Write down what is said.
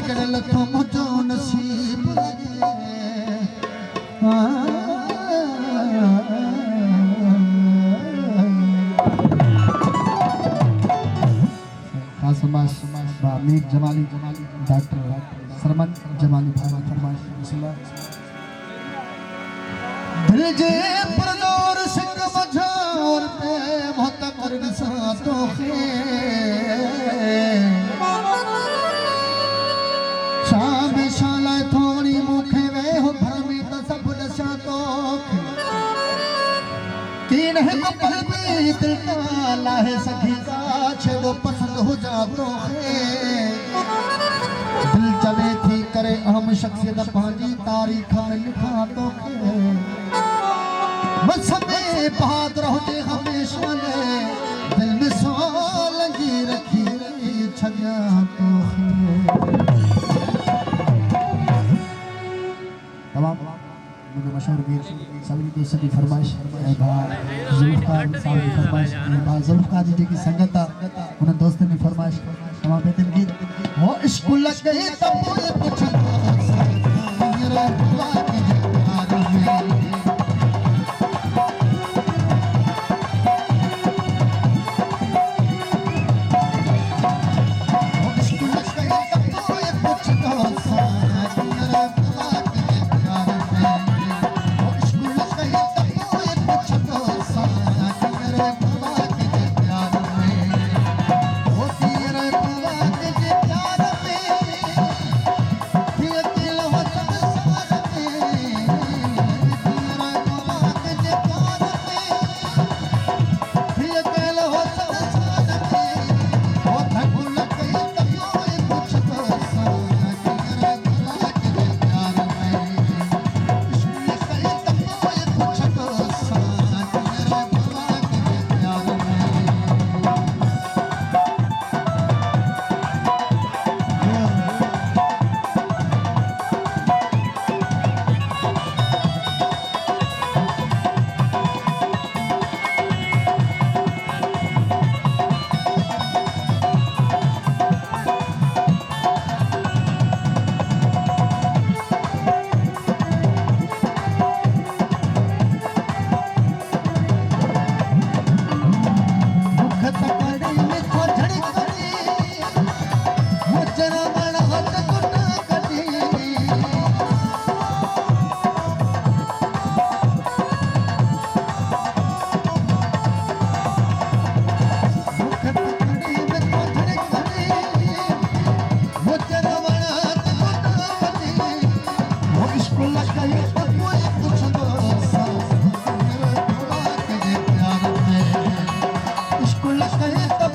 कड़ल तो मुझो नसीब खास मीर जमाली डॉक्टर सरमन जमाली भाई फरमाइश दिल जे परदोर सिंह मझोर पे बहुत करग सा तो शाम शाला थोड़ी मुखे वे हो भरमी त सब दशा तो तीन है कपल में दिल का लाहे सखी का छेड़ो पसंद हो जा तो दिल चले थी करे अहम शख्सियत पांजी तारीख में लिखा तो बस में बहादुर हो जे हमेशा ले दिल में सो लगी रखी छजा तो तमाम मुझे मशहूर वीर सभी के सभी फरमाइश जुल्फकार साहब की फरमाइश जुल्फकार जी की संगत उन दोस्तों की फरमाइश तमाम बेहतरीन गीत वो इश्क लग गई तब ये कुछ Let's go.